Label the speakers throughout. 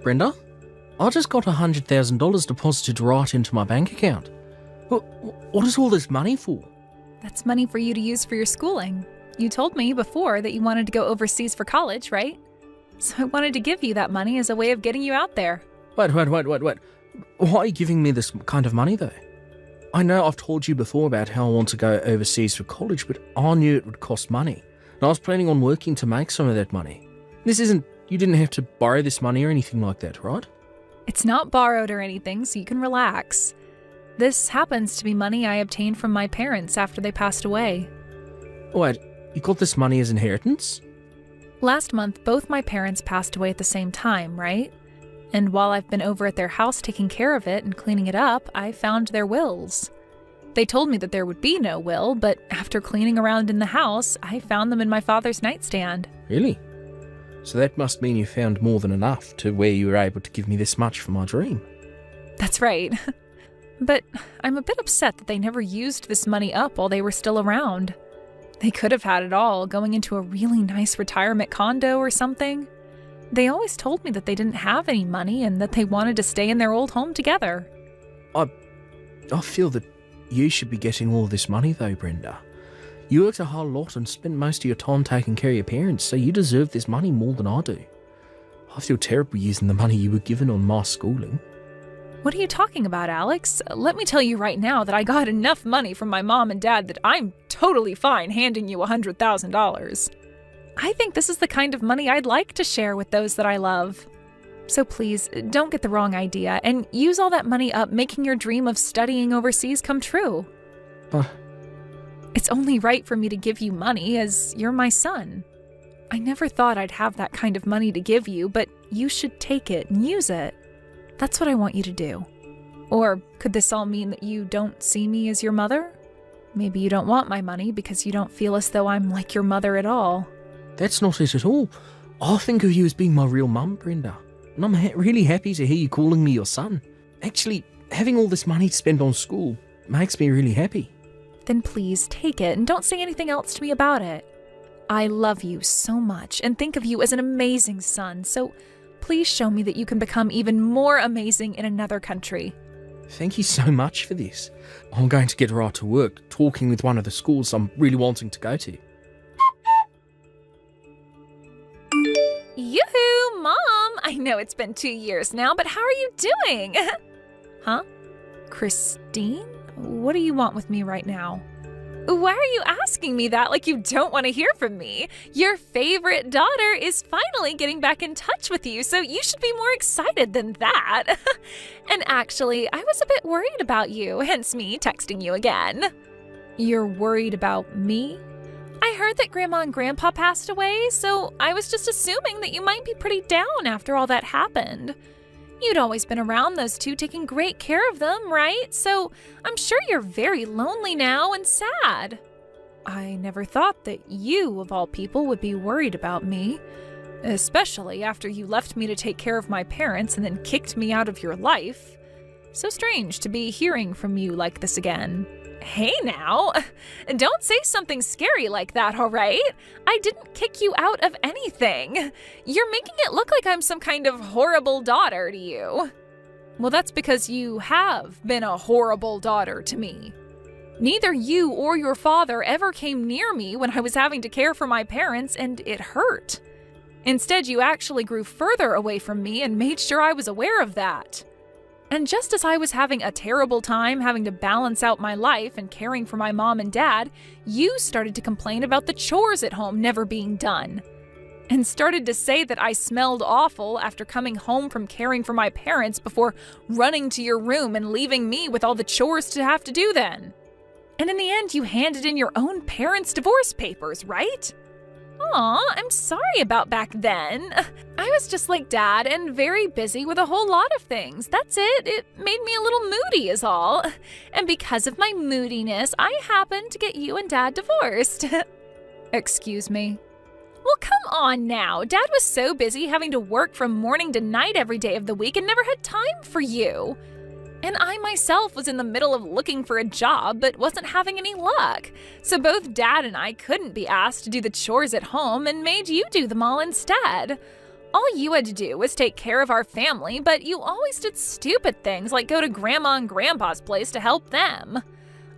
Speaker 1: Brenda, I just got $100,000 deposited right into my bank account. What is all this money for?
Speaker 2: That's money for you to use for your schooling. You told me before that you wanted to go overseas for college, right? So I wanted to give you that money as a way of getting you out there.
Speaker 1: Wait. Why are you giving me this kind of money, though? I know I've told you before about how I want to go overseas for college, but I knew it would cost money. And I was planning on working to make some of that money. You didn't have to borrow this money or anything like that, right?
Speaker 2: It's not borrowed or anything, so you can relax. This happens to be money I obtained from my parents after they passed away.
Speaker 1: Wait, you got this money as inheritance?
Speaker 2: Last month, both my parents passed away at the same time, right? And while I've been over at their house taking care of it and cleaning it up, I found their wills. They told me that there would be no will, but after cleaning around in the house, I found them in my father's nightstand.
Speaker 1: Really? So that must mean you found more than enough to where you were able to give me this much for my dream.
Speaker 2: That's right. But I'm a bit upset that they never used this money up while they were still around. They could have had it all, going into a really nice retirement condo or something. They always told me that they didn't have any money and that they wanted to stay in their old home together.
Speaker 1: I feel that you should be getting all this money though, Brenda. You worked a whole lot and spent most of your time taking care of your parents, so you deserve this money more than I do. I feel terrible using the money you were given on my schooling.
Speaker 2: What are you talking about, Alex? Let me tell you right now that I got enough money from my mom and dad that I'm totally fine handing you $100,000. I think this is the kind of money I'd like to share with those that I love. So please, don't get the wrong idea and use all that money up making your dream of studying overseas come true. It's only right for me to give you money as you're my son. I never thought I'd have that kind of money to give you, but you should take it and use it. That's what I want you to do. Or could this all mean that you don't see me as your mother? Maybe you don't want my money because you don't feel as though I'm like your mother at all.
Speaker 1: That's not it at all. I think of you as being my real mum, Brenda. And I'm really happy to hear you calling me your son. Actually, having all this money to spend on school makes me really happy.
Speaker 2: Then please take it and don't say anything else to me about it. I love you so much and think of you as an amazing son, so please show me that you can become even more amazing in another country.
Speaker 1: Thank you so much for this. I'm going to get right to work talking with one of the schools I'm really wanting to go to.
Speaker 2: Yoo-hoo, Mom! I know it's been 2 years now, but how are you doing? Huh? Christine? What do you want with me right now? Why are you asking me that like you don't want to hear from me? Your favorite daughter is finally getting back in touch with you, so you should be more excited than that. And actually, I was a bit worried about you, hence me texting you again. You're worried about me? I heard that Grandma and Grandpa passed away, so I was just assuming that you might be pretty down after all that happened. You'd always been around those two, taking great care of them, right? So I'm sure you're very lonely now and sad. I never thought that you, of all people, would be worried about me, especially after you left me to take care of my parents and then kicked me out of your life. So strange to be hearing from you like this again. Hey now, don't say something scary like that, all right? I didn't kick you out of anything. You're making it look like I'm some kind of horrible daughter to you. Well, that's because you have been a horrible daughter to me. Neither you or your father ever came near me when I was having to care for my parents, and it hurt. Instead, you actually grew further away from me and made sure I was aware of that. And just as I was having a terrible time having to balance out my life and caring for my mom and dad, you started to complain about the chores at home never being done. And started to say that I smelled awful after coming home from caring for my parents before running to your room and leaving me with all the chores to have to do then. And in the end, you handed in your own parents' divorce papers, right? Aw, I'm sorry about back then. I was just like Dad and very busy with a whole lot of things. That's it. It made me a little moody is all. And because of my moodiness, I happened to get you and Dad divorced. Excuse me? Well, come on now. Dad was so busy having to work from morning to night every day of the week and never had time for you. And I myself was in the middle of looking for a job but wasn't having any luck. So both Dad and I couldn't be asked to do the chores at home and made you do them all instead. All you had to do was take care of our family, but you always did stupid things like go to Grandma and Grandpa's place to help them.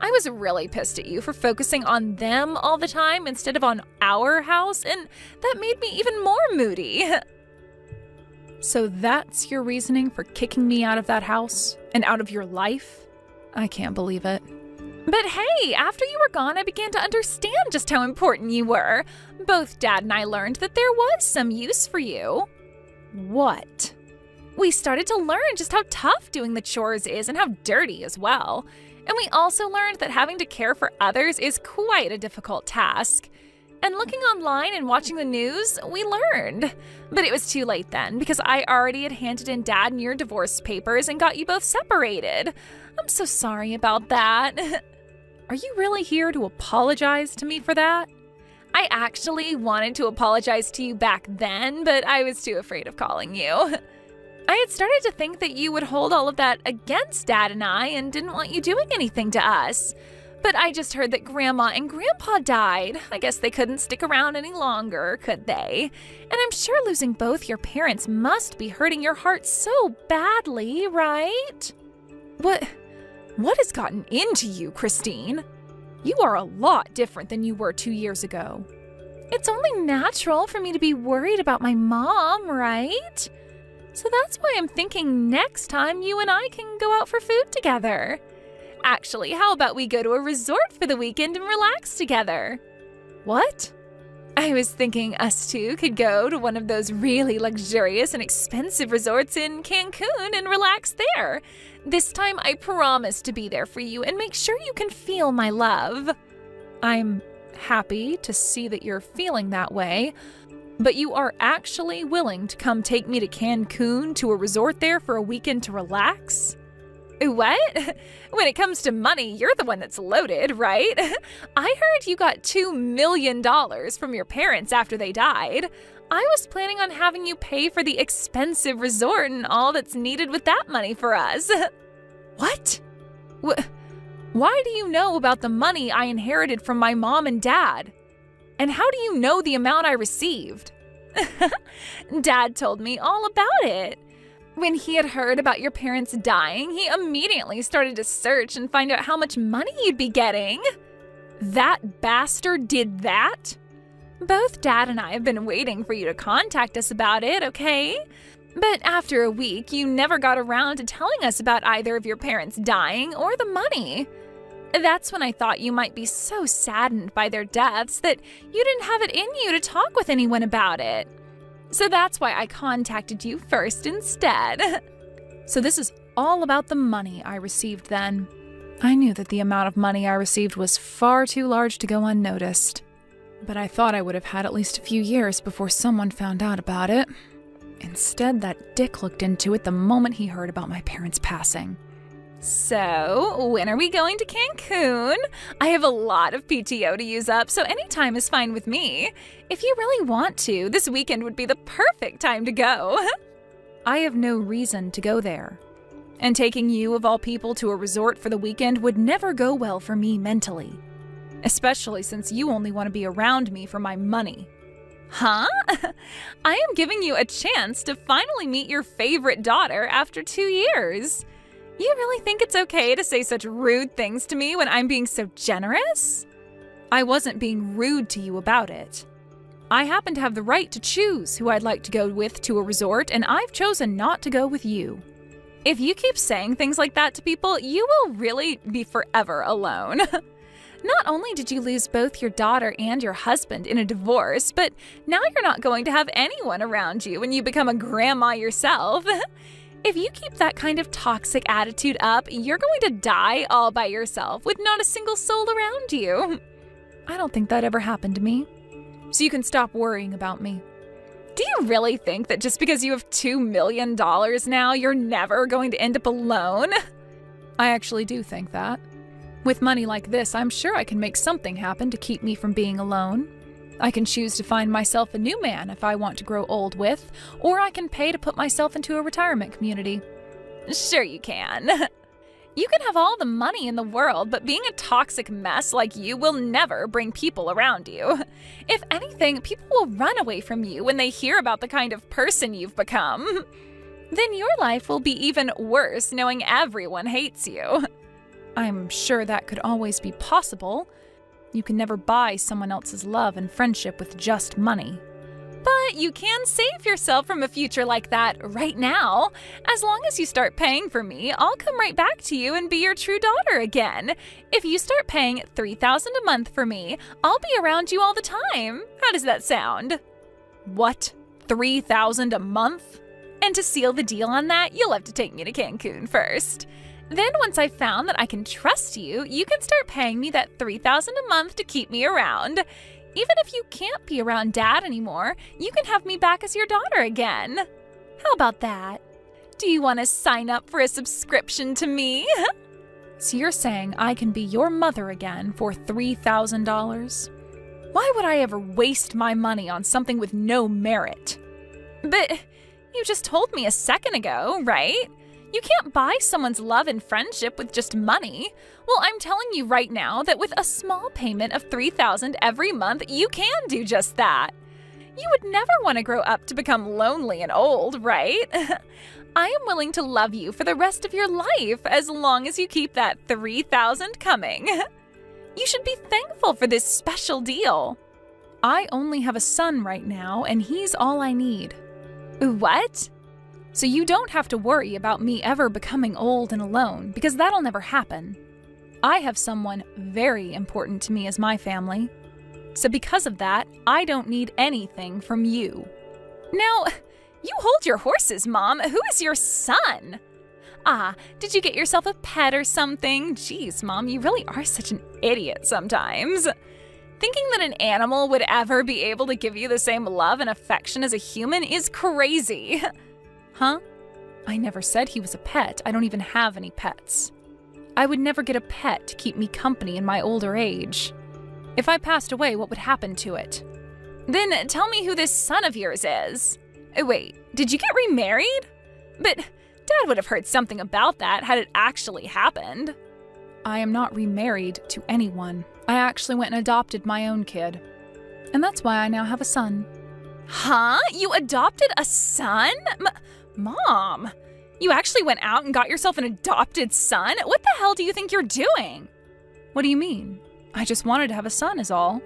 Speaker 2: I was really pissed at you for focusing on them all the time instead of on our house, and that made me even more moody. So that's your reasoning for kicking me out of that house and out of your life? I can't believe it. But hey, after you were gone, I began to understand just how important you were. Both Dad and I learned that there was some use for you. What? We started to learn just how tough doing the chores is and how dirty as well. And we also learned that having to care for others is quite a difficult task. And looking online and watching the news, we learned. But it was too late then, because I already had handed in Dad your divorce papers and got you both separated. I'm so sorry about that. Are you really here to apologize to me for that? I actually wanted to apologize to you back then, but I was too afraid of calling you. I had started to think that you would hold all of that against Dad and I and didn't want you doing anything to us. But I just heard that Grandma and Grandpa died. I guess they couldn't stick around any longer, could they? And I'm sure losing both your parents must be hurting your heart so badly, right? What has gotten into you, Christine? You are a lot different than you were 2 years ago. It's only natural for me to be worried about my mom, right? So that's why I'm thinking next time you and I can go out for food together. Actually, how about we go to a resort for the weekend and relax together? What? I was thinking us two could go to one of those really luxurious and expensive resorts in Cancun and relax there. This time I promise to be there for you and make sure you can feel my love. I'm happy to see that you're feeling that way, but you are actually willing to come take me to Cancun to a resort there for a weekend to relax? What? When it comes to money, you're the one that's loaded, right? I heard you got $2 million from your parents after they died. I was planning on having you pay for the expensive resort and all that's needed with that money for us. What? Why do you know about the money I inherited from my mom and dad? And how do you know the amount I received? Dad told me all about it. When he had heard about your parents dying, he immediately started to search and find out how much money you'd be getting. That bastard did that? Both Dad and I have been waiting for you to contact us about it, okay? But after a week, you never got around to telling us about either of your parents dying or the money. That's when I thought you might be so saddened by their deaths that you didn't have it in you to talk with anyone about it. So that's why I contacted you first instead. So this is all about the money I received then. I knew that the amount of money I received was far too large to go unnoticed. But I thought I would have had at least a few years before someone found out about it. Instead, that dick looked into it the moment he heard about my parents passing. So, when are we going to Cancun? I have a lot of PTO to use up, so any time is fine with me. If you really want to, this weekend would be the perfect time to go. I have no reason to go there. And taking you, of all people, to a resort for the weekend would never go well for me mentally. Especially since you only want to be around me for my money. Huh? I am giving you a chance to finally meet your favorite daughter after 2 years. You really think it's okay to say such rude things to me when I'm being so generous? I wasn't being rude to you about it. I happen to have the right to choose who I'd like to go with to a resort, and I've chosen not to go with you. If you keep saying things like that to people, you will really be forever alone. Not only did you lose both your daughter and your husband in a divorce, but now you're not going to have anyone around you when you become a grandma yourself. If you keep that kind of toxic attitude up, you're going to die all by yourself with not a single soul around you. I don't think that ever happened to me. So you can stop worrying about me. Do you really think that just because you have $2 million now, you're never going to end up alone? I actually do think that. With money like this, I'm sure I can make something happen to keep me from being alone. I can choose to find myself a new man if I want to grow old with, or I can pay to put myself into a retirement community. Sure you can. You can have all the money in the world, but being a toxic mess like you will never bring people around you. If anything, people will run away from you when they hear about the kind of person you've become. Then your life will be even worse knowing everyone hates you. I'm sure that could always be possible. You can never buy someone else's love and friendship with just money. But you can save yourself from a future like that right now. As long as you start paying for me, I'll come right back to you and be your true daughter again. If you start paying $3,000 a month for me, I'll be around you all the time. How does that sound? What? $3,000 a month? And to seal the deal on that, you'll have to take me to Cancun first. Then once I've found that I can trust you, you can start paying me that $3,000 a month to keep me around. Even if you can't be around Dad anymore, you can have me back as your daughter again. How about that? Do you want to sign up for a subscription to me? So you're saying I can be your mother again for $3,000? Why would I ever waste my money on something with no merit? But you just told me a second ago, right? You can't buy someone's love and friendship with just money. Well, I'm telling you right now that with a small payment of $3,000 every month, you can do just that. You would never want to grow up to become lonely and old, right? I am willing to love you for the rest of your life as long as you keep that $3,000 coming. You should be thankful for this special deal. I only have a son right now, and he's all I need. What? So you don't have to worry about me ever becoming old and alone, because that'll never happen. I have someone very important to me as my family. So because of that, I don't need anything from you. Now, you hold your horses, Mom. Who is your son? Ah, did you get yourself a pet or something? Jeez, Mom, you really are such an idiot sometimes. Thinking that an animal would ever be able to give you the same love and affection as a human is crazy. Huh? I never said he was a pet. I don't even have any pets. I would never get a pet to keep me company in my older age. If I passed away, what would happen to it? Then tell me who this son of yours is. Wait, did you get remarried? But Dad would have heard something about that had it actually happened. I am not remarried to anyone. I actually went and adopted my own kid. And that's why I now have a son. Huh? You adopted a son? Mom, you actually went out and got yourself an adopted son? What the hell do you think you're doing? What do you mean? I just wanted to have a son is all.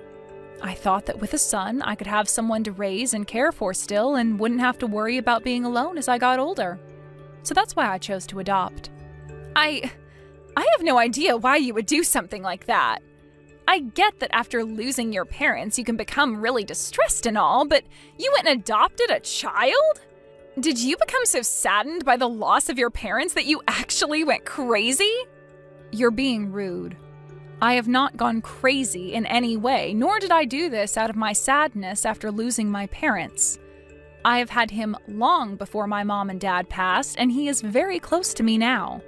Speaker 2: I thought that with a son, I could have someone to raise and care for still and wouldn't have to worry about being alone as I got older. So that's why I chose to adopt. I have no idea why you would do something like that. I get that after losing your parents, you can become really distressed and all, but you went and adopted a child? Did you become so saddened by the loss of your parents that you actually went crazy? You're being rude. I have not gone crazy in any way, nor did I do this out of my sadness after losing my parents. I have had him long before my mom and dad passed, and he is very close to me now.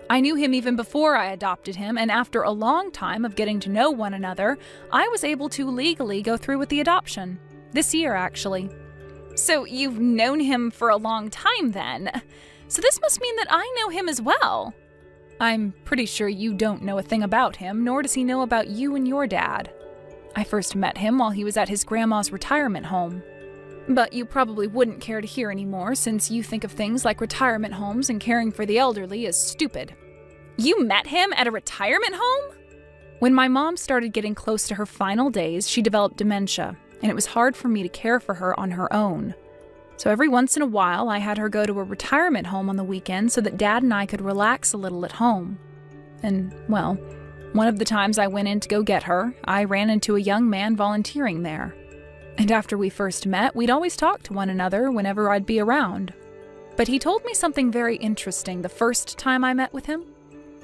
Speaker 2: I knew him even before I adopted him, and after a long time of getting to know one another, I was able to legally go through with the adoption. This year, actually. So you've known him for a long time then. So this must mean that I know him as well. I'm pretty sure you don't know a thing about him, nor does he know about you and your dad. I first met him while he was at his grandma's retirement home. But you probably wouldn't care to hear anymore since you think of things like retirement homes and caring for the elderly as stupid. You met him at a retirement home? When my mom started getting close to her final days, she developed dementia, and it was hard for me to care for her on her own. So every once in a while, I had her go to a retirement home on the weekend so that Dad and I could relax a little at home. And, well, one of the times I went in to go get her, I ran into a young man volunteering there. And after we first met, we'd always talk to one another whenever I'd be around. But he told me something very interesting the first time I met with him.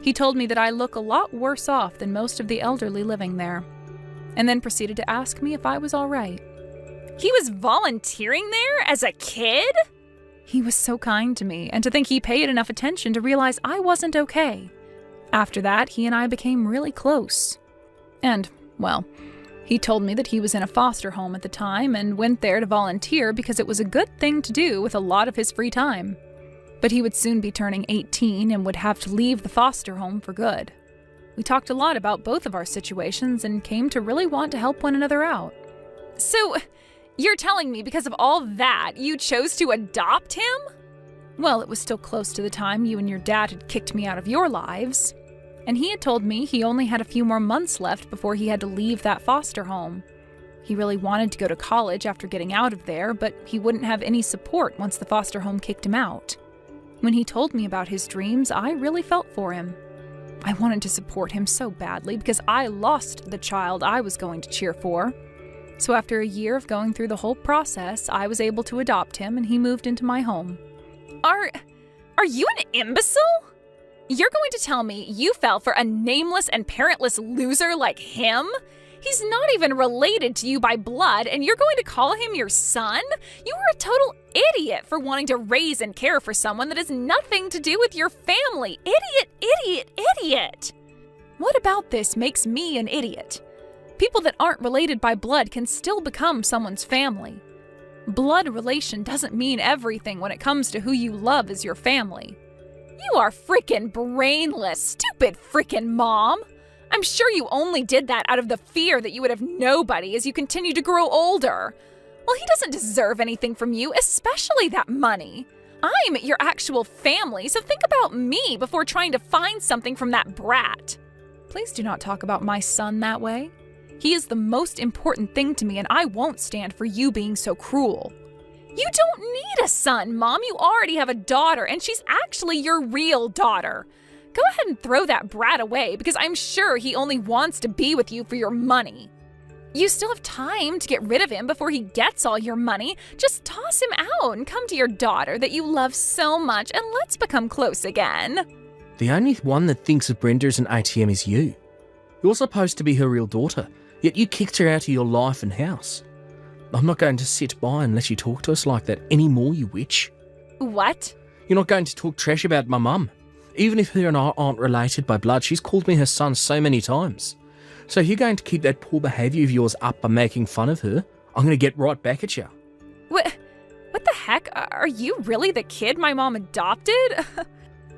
Speaker 2: He told me that I look a lot worse off than most of the elderly living there, and then proceeded to ask me if I was all right. He was volunteering there as a kid? He was so kind to me, and to think he paid enough attention to realize I wasn't okay. After that, he and I became really close. And, well, he told me that he was in a foster home at the time and went there to volunteer because it was a good thing to do with a lot of his free time. but he would soon be turning 18 and would have to leave the foster home for good. We talked a lot about both of our situations and came to really want to help one another out. So, you're telling me because of all that, you chose to adopt him? Well, it was still close to the time you and your dad had kicked me out of your lives. And he had told me he only had a few more months left before he had to leave that foster home. He really wanted to go to college after getting out of there, but he wouldn't have any support once the foster home kicked him out. When he told me about his dreams, I really felt for him. I wanted to support him so badly because I lost the child I was going to cheer for. So after a year of going through the whole process, I was able to adopt him and he moved into my home. Are you an imbecile? You're going to tell me you fell for a nameless and parentless loser like him? He's not even related to you by blood, and you're going to call him your son? You are a total idiot for wanting to raise and care for someone that has nothing to do with your family. Idiot, idiot, idiot! What about this makes me an idiot? People that aren't related by blood can still become someone's family. Blood relation doesn't mean everything when it comes to who you love as your family. You are frickin' brainless, stupid frickin' mom. I'm sure you only did that out of the fear that you would have nobody as you continue to grow older. Well, he doesn't deserve anything from you, especially that money. I'm your actual family, so think about me before trying to find something from that brat. Please do not talk about my son that way. He is the most important thing to me, and I won't stand for you being so cruel. You don't need a son, Mom. You already have a daughter, and she's actually your real daughter. Go ahead and throw that brat away, because I'm sure he only wants to be with you for your money. You still have time to get rid of him before he gets all your money. Just toss him out and come to your daughter that you love so much, and let's become close again.
Speaker 1: The only one that thinks of Brenda as an ATM is you. You're supposed to be her real daughter, yet you kicked her out of your life and house. I'm not going to sit by and let you talk to us like that anymore, you witch.
Speaker 2: What?
Speaker 1: You're not going to talk trash about my mum. Even if her and I aren't related by blood, she's called me her son so many times. So if you're going to keep that poor behaviour of yours up by making fun of her, I'm going to get right back at you.
Speaker 2: What the heck? Are you really the kid my mom adopted?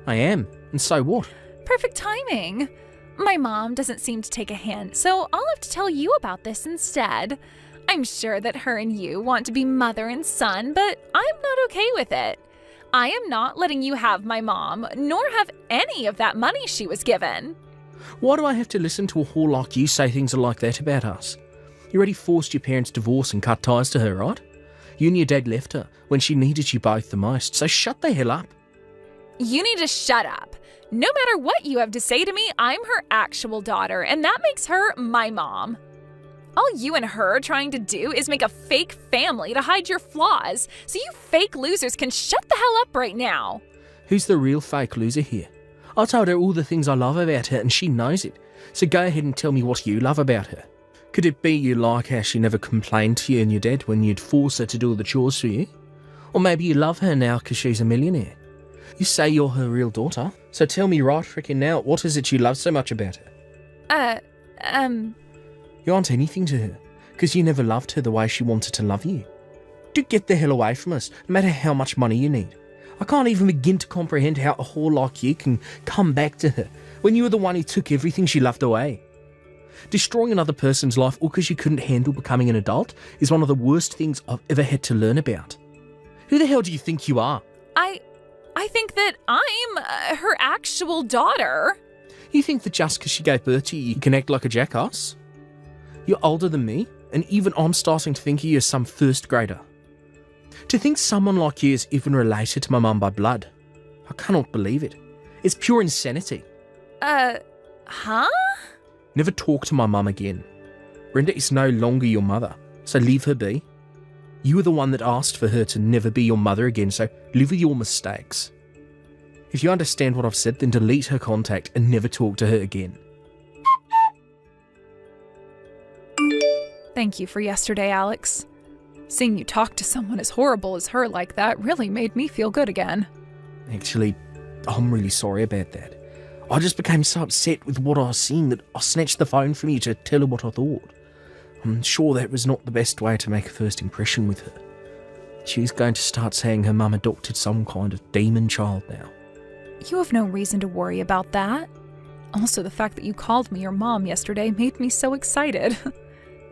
Speaker 1: I am, and so what?
Speaker 2: Perfect timing. My mom doesn't seem to take a hint, so I'll have to tell you about this instead. I'm sure that her and you want to be mother and son, but I'm not okay with it. I am not letting you have my mom, nor have any of that money she was given.
Speaker 1: Why do I have to listen to a whore like you say things like that about us? You already forced your parents' divorce and cut ties to her, right? You and your dad left her when she needed you both the most, so shut the hell up.
Speaker 2: You need to shut up. No matter what you have to say to me, I'm her actual daughter, and that makes her my mom. All you and her are trying to do is make a fake family to hide your flaws, so you fake losers can shut the hell up right now.
Speaker 1: Who's the real fake loser here? I told her all the things I love about her and she knows it, so go ahead and tell me what you love about her. Could it be you like how she never complained to you and your dad when you'd force her to do all the chores for you? Or maybe you love her now because she's a millionaire. You say you're her real daughter, so tell me right frickin' now, what is it you love so much about her? You aren't anything to her, because you never loved her the way she wanted to love you. Do get the hell away from us, no matter how much money you need. I can't even begin to comprehend how a whore like you can come back to her, when you were the one who took everything she loved away. Destroying another person's life all because you couldn't handle becoming an adult is one of the worst things I've ever had to learn about. Who the hell do you think you are?
Speaker 2: I think that I'm her actual daughter.
Speaker 1: You think that just because she gave birth to you, you can act like a jackass? You're older than me, and even I'm starting to think of you as some first grader. To think someone like you is even related to my mum by blood, I cannot believe it. It's pure insanity.
Speaker 2: Huh?
Speaker 1: Never talk to my mum again. Brenda is no longer your mother, so leave her be. You were the one that asked for her to never be your mother again, so live with your mistakes. If you understand what I've said, then delete her contact and never talk to her again.
Speaker 2: Thank you for yesterday, Alex. Seeing you talk to someone as horrible as her like that really made me feel good again.
Speaker 1: Actually, I'm really sorry about that. I just became so upset with what I was seeing that I snatched the phone from you to tell her what I thought. I'm sure that was not the best way to make a first impression with her. She's going to start saying her mum adopted some kind of demon child now.
Speaker 2: You have no reason to worry about that. Also, the fact that you called me your mom yesterday made me so excited.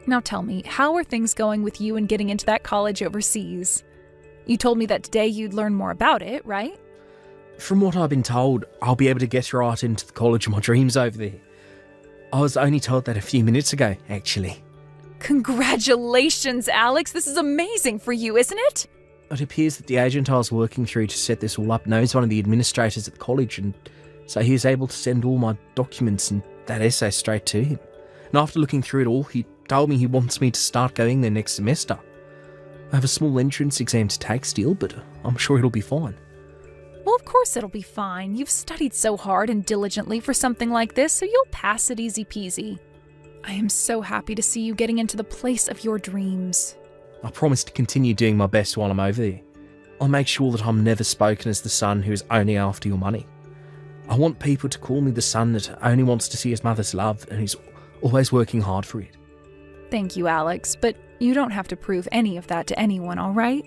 Speaker 2: Now tell me, how are things going with you and getting into that college overseas? You told me that today you'd learn more about it, right?
Speaker 1: From what I've been told, I'll be able to get right into the college of my dreams over there. I was only told that a few minutes ago, actually.
Speaker 2: Congratulations, Alex. This is amazing for you, isn't it?
Speaker 1: It appears that the agent I was working through to set this all up knows one of the administrators at the college, and so he was able to send all my documents and that essay straight to him. And after looking through it all, he told me he wants me to start going there next semester. I have a small entrance exam to take still, but I'm sure it'll be fine.
Speaker 2: Well, of course it'll be fine. You've studied so hard and diligently for something like this, so you'll pass it easy peasy. I am so happy to see you getting into the place of your dreams.
Speaker 1: I promise to continue doing my best while I'm over there. I'll make sure that I'm never spoken as the son who is only after your money. I want people to call me the son that only wants to see his mother's love and is always working hard for it.
Speaker 2: Thank you, Alex, but you don't have to prove any of that to anyone, all right?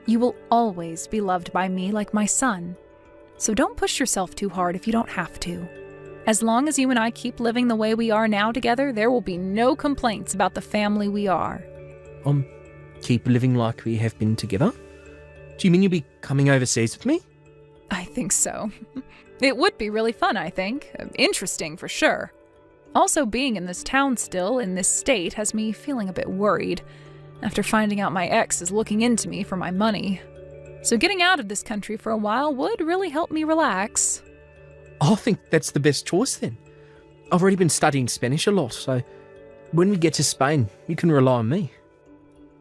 Speaker 2: You will always be loved by me like my son. So don't push yourself too hard if you don't have to. As long as you and I keep living the way we are now together, there will be no complaints about the family we are.
Speaker 1: Keep living like we have been together? Do you mean you'll be coming overseas with me?
Speaker 2: I think so. It would be really fun, I think. Interesting for sure. Also, being in this town still, in this state, has me feeling a bit worried, after finding out my ex is looking into me for my money. So getting out of this country for a while would really help me relax.
Speaker 1: I think that's the best choice then. I've already been studying Spanish a lot, so when we get to Spain, you can rely on me.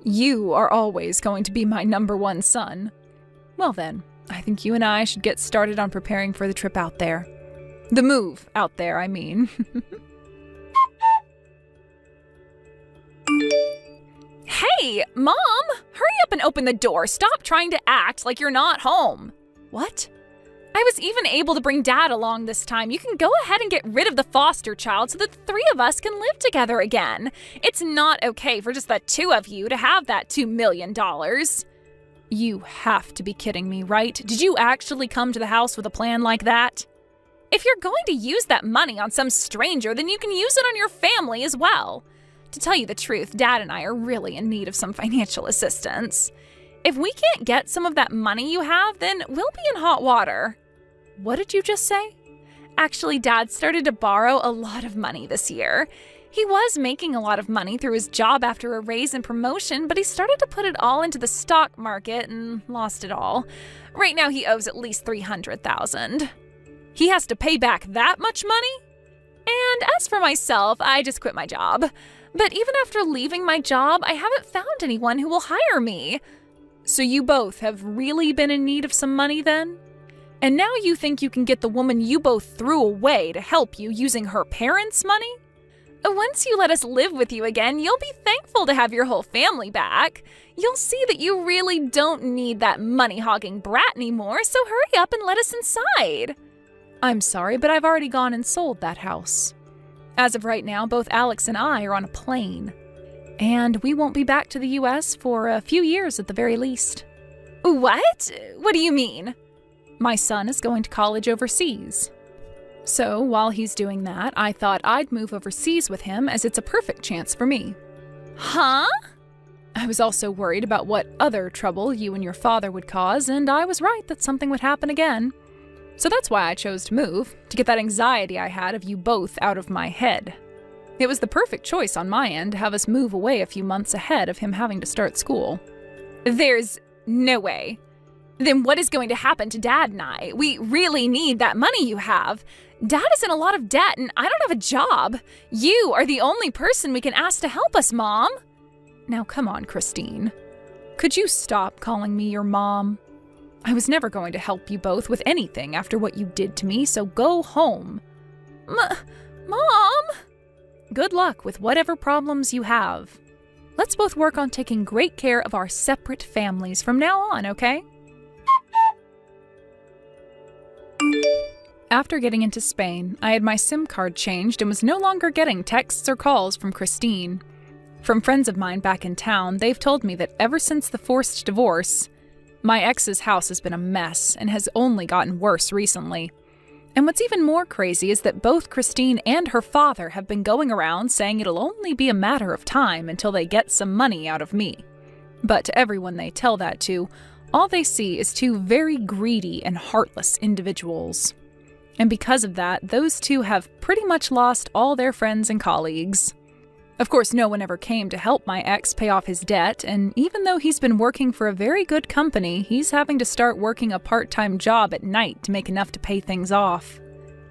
Speaker 2: You are always going to be my number one son. Well then, I think you and I should get started on preparing for the trip out there. The move out there, I mean. Hey, Mom! Hurry up and open the door. Stop trying to act like you're not home. What? I was even able to bring Dad along this time. You can go ahead and get rid of the foster child so that the three of us can live together again. It's not okay for just the two of you to have that $2 million. You have to be kidding me, right? Did you actually come to the house with a plan like that? If you're going to use that money on some stranger, then you can use it on your family as well. To tell you the truth, Dad and I are really in need of some financial assistance. If we can't get some of that money you have, then we'll be in hot water. What did you just say? Actually, Dad started to borrow a lot of money this year. He was making a lot of money through his job after a raise and promotion, but he started to put it all into the stock market and lost it all. Right now he owes at least $300,000. He has to pay back that much money? And as for myself, I just quit my job. But even after leaving my job, I haven't found anyone who will hire me. So you both have really been in need of some money then? And now you think you can get the woman you both threw away to help you using her parents' money? Once you let us live with you again, you'll be thankful to have your whole family back. You'll see that you really don't need that money-hogging brat anymore, so hurry up and let us inside. I'm sorry, but I've already gone and sold that house. As of right now, both Alex and I are on a plane. And we won't be back to the US for a few years at the very least. What? What do you mean? My son is going to college overseas. So while he's doing that, I thought I'd move overseas with him as it's a perfect chance for me. Huh? I was also worried about what other trouble you and your father would cause, and I was right that something would happen again. So that's why I chose to move, to get that anxiety I had of you both out of my head. It was the perfect choice on my end to have us move away a few months ahead of him having to start school. There's no way. Then what is going to happen to Dad and I? We really need that money you have. Dad is in a lot of debt and I don't have a job. You are the only person we can ask to help us, Mom. Now come on, Christine. Could you stop calling me your mom? I was never going to help you both with anything after what you did to me, so go home. Mom! Good luck with whatever problems you have. Let's both work on taking great care of our separate families from now on, okay? After getting into Spain, I had my SIM card changed and was no longer getting texts or calls from Christine. From friends of mine back in town, they've told me that ever since the forced divorce, my ex's house has been a mess and has only gotten worse recently. And what's even more crazy is that both Christine and her father have been going around saying it'll only be a matter of time until they get some money out of me. But to everyone they tell that to, all they see is two very greedy and heartless individuals. And because of that, those two have pretty much lost all their friends and colleagues. Of course, no one ever came to help my ex pay off his debt, and even though he's been working for a very good company, he's having to start working a part-time job at night to make enough to pay things off.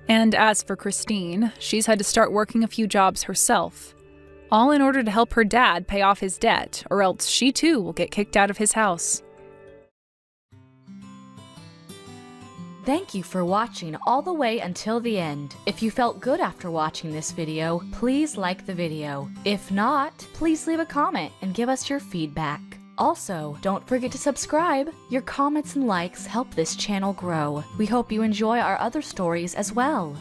Speaker 2: And as for Christine, she's had to start working a few jobs herself, all in order to help her dad pay off his debt, or else she too will get kicked out of his house.
Speaker 3: Thank you for watching all the way until the end. If you felt good after watching this video, please like the video. If not, please leave a comment and give us your feedback. Also, don't forget to subscribe. Your comments and likes help this channel grow. We hope you enjoy our other stories as well.